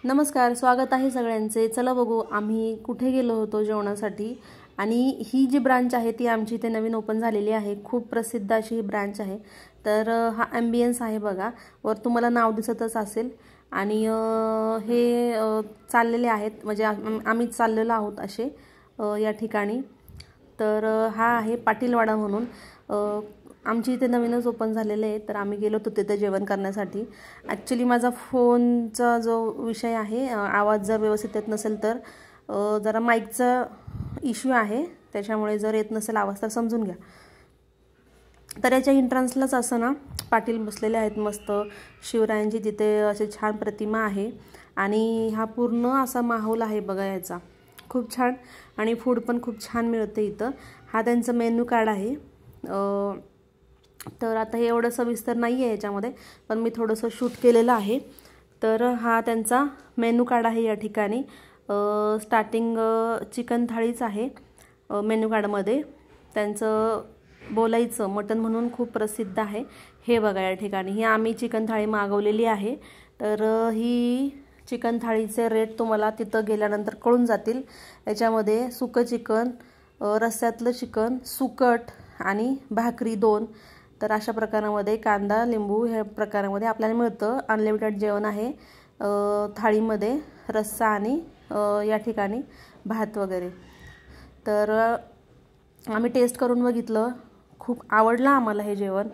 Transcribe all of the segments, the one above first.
नमस्कार, स्वागत आहे सगळ्यांचे। चला बघू आम्ही कुठे गेलो होतो जेवणासाठी। आणि ही जी ब्रांच आहे ती आमची इथे नवीन ओपन झालेली आहे। खूप प्रसिद्ध अशी ही ब्रांच आहे। तर हा एम्बियन्स आहे बघा, वर तुम्हाला नाव दिसतच असेल। आणि हे चाललेले आहेत, म्हणजे आम्ही चाललेलो आहोत असे या ठिकाणी। तर हा आहे पाटीलवाडा म्हणून। आमची इथे नवीनच ओपन झालेले आहे, तर आम्ही गेलो होतो तिथे जेवण करण्यासाठी। ॲक्च्युली माझा फोनचा जो विषय आहे, आवाज जर व्यवस्थित येत नसेल तर जरा माईकचा इश्यू आहे, त्याच्यामुळे जर येत नसेल आवाज तर समजून घ्या। तर याच्या एंट्रन्सलाच असं ना पाटील बसलेले आहेत मस्त, शिवरायांची तिथे अशी छान प्रतिमा आहे। आणि हा पूर्ण असा माहोल आहे बघा याचा, खूप छान। आणि फूड पण खूप छान मिळते इथं। हा त्यांचा मेनू कार्ड आहे। तर आता हे एवढं सविस्तर नाही आहे याच्यामध्ये, पण मी थोडंसं शूट केलेलं आहे। तर हा त्यांचा मेनू कार्ड आहे या ठिकाणी। स्टार्टिंग चिकन थाळीच आहे मेनू कार्डमध्ये। त्यांचं बोलायचं मटण म्हणून खूप प्रसिद्ध आहे हे बघा या ठिकाणी। ही आम्ही चिकन थाळी मागवलेली आहे। तर ही चिकन थाळीचे रेट तुम्हाला तिथं गेल्यानंतर कळून जातील। याच्यामध्ये सुकं चिकन, रस्स्यातलं चिकन, सुकट आणि भाकरी 2, तर अशा प्रकारामध्ये कांदा लिंबू ह्या प्रकारामध्ये आपल्याला मिळतं। अनलिमिटेड जेवण आहे थाळीमध्ये, रस्सा आणि या ठिकाणी भात वगैरे। तर आम्ही टेस्ट करून बघितलं, खूप आवडलं आम्हाला हे जेवण।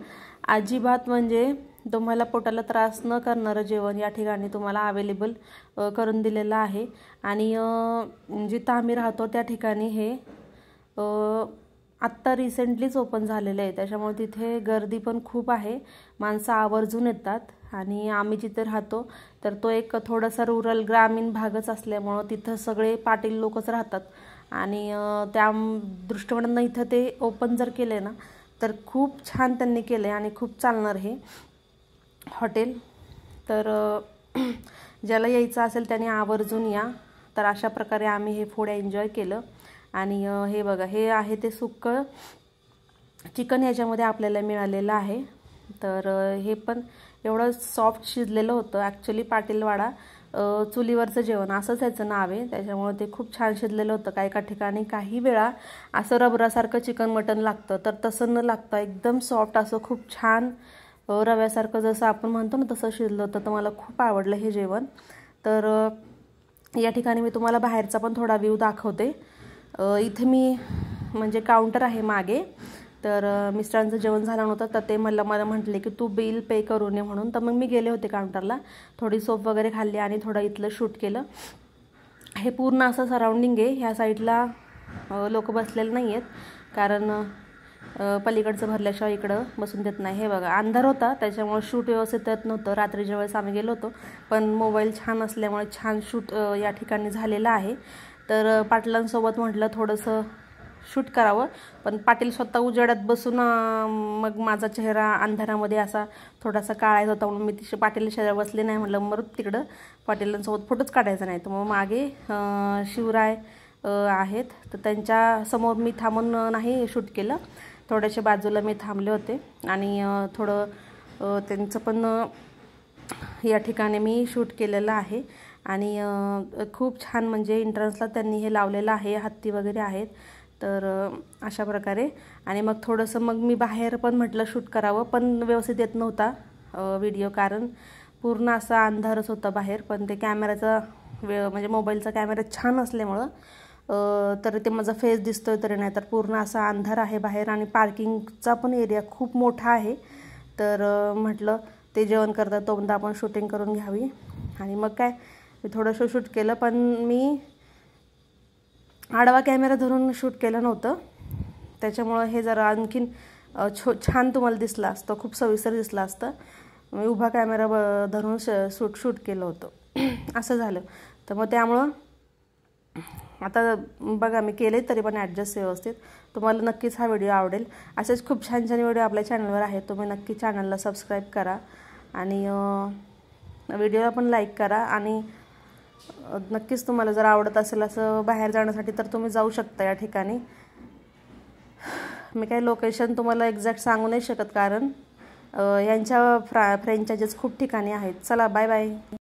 अजिबात म्हणजे तुम्हाला पोटाला त्रास न करणारं जेवण या ठिकाणी तुम्हाला अवेलेबल करून दिलेलं आहे। आणि जिथं आम्ही राहतो त्या ठिकाणी हे आत्ता रिसेंटलीच ओपन झालेलं आहे, त्याच्यामुळे तिथे गर्दी पण खूप आहे, माणसं आवर्जून येतात। आणि आम्ही जिथे राहतो तर तो एक थोडासा रूरल ग्रामीण भागच असल्यामुळं तिथं सगळे पाटील लोकच राहतात। आणि त्या दृष्टिकोनातून इथं ते ओपन जर केले ना तर खूप छान त्यांनी केले आणि खूप चालणार हे हॉटेल। तर ज्याला यायचं असेल त्याने आवर्जून या। तर अशा प्रकारे आम्ही हे फूड एन्जॉय केलं। आणि हे बघा, हे आहे ते सुक्कं चिकन याच्यामध्ये आपल्याला मिळालेलं आहे। तर हे पण एवढं सॉफ्ट शिजलेलं होतं। ॲक्च्युली पाटीलवाडा चुलीवरचं जेवण असंच याचं नाव आहे, त्याच्यामुळे ते खूप छान शिजलेलं होतं। काही ठिकाणी काही वेळा असं रबरासारखं चिकन मटन लागतं, तर तसं न लागतं एकदम सॉफ्ट असं खूप छान रव्यासारखं जसं आपण म्हणतो ना तसं शिजलं होतं। तर मला खूप आवडलं हे जेवण। तर या ठिकाणी मी तुम्हाला बाहेरचा पण थोडा व्ह्यू दाखवते। इथे मी म्हणजे काउंटर आहे मागे, तर मिस्टरांचं जेवण झालं नव्हतं तर ते मला म्हटले की तू बिल पे करून ये म्हणून। तर मग मी गेले होते काउंटरला, थोडी सोप वगैरे खाल्ली आणि थोडं इथलं शूट केलं। हे पूर्ण असं सराउंडिंग आहे, ह्या साईडला लोक बसलेले नाही आहेत, कारण पलीकडचं भरल्याशिवाय इकडं बसून देत नाही। हे बघा, अंधार होता त्याच्यामुळे शूट व्यवस्थित येत नव्हतं। रात्रीच्या वेळेस आम्ही गेलो होतो, पण मोबाईल छान असल्यामुळे छान शूट या ठिकाणी झालेलं आहे। तर पाटलांसोबत म्हटलं थोडंसं शूट करावं, पण पाटील स्वतः उजेडात बसून मग माझा चेहरा अंधारामध्ये असा थोडासा काळायचा होता, म्हणून मी तिथे पाटील शेजारी बसले नाही। म्हटलं मग तिकडं पाटीलांसोबत फोटोच काढायचा नाही। तर मग मागे शिवराय आहेत, तर त्यांच्या समोर मी थांबून नाही शूट केलं, थोड्याशा बाजूला मी थांबले होते। आणि थोडं त्यांचं पण या ठिकाणी मी शूट केलेलं आहे। आणि खूप छान म्हणजे एंट्रन्सला त्यांनी हे लावलेलं आहे, हत्ती वगैरे आहेत। तर अशा प्रकारे आणि मग थोडंसं मग मी बाहेर पण म्हटलं शूट करावं, पण व्यवस्थित येत नव्हता व्हिडिओ, कारण पूर्ण असा अंधारच होता बाहेर। पण ते कॅमेराचा म्हणजे मोबाईलचा कॅमेरा छान असल्यामुळं तर ते माझा फेस दिसतोय तरी नाही, तर पूर्ण असा अंधार आहे बाहेर। आणि पार्किंगचा पण एरिया खूप मोठा आहे। तर म्हटलं ते जेवण करतात तोपर्यंत आपण शूटिंग करून घ्यावी। आणि मग काय मी थोडंसं शूट केलं, पण मी आडवा कॅमेरा धरून शूट केलं नव्हतं, त्याच्यामुळं हे जरा आणखीन छान तुम्हाला दिसलं असतं, खूप सविस्तर दिसलं असतं। मी उभा कॅमेरा धरून शूट केलं होतं असं झालं। तर मग त्यामुळं आता बघा मी केले तरी पण ॲडजस्ट व्यवस्थित। तुम्हाला नक्कीच हा व्हिडिओ आवडेल। असेच खूप छान छान व्हिडिओ आपल्या चॅनलवर आहेत, तुम्ही नक्की चॅनलला सबस्क्राईब करा आणि व्हिडिओला पण लाईक करा। आणि नक्कीच तुम्हाला जर आवडत असेल असं बाहेर जाण्यासाठी तर तुम्ही जाऊ शकता या ठिकाणी। मी काही लोकेशन तुम्हाला एक्झॅक्ट सांगू नाही शकत, कारण यांच्या फ्रँचायझीज खूप ठिकाणी आहेत। चला बाय बाय।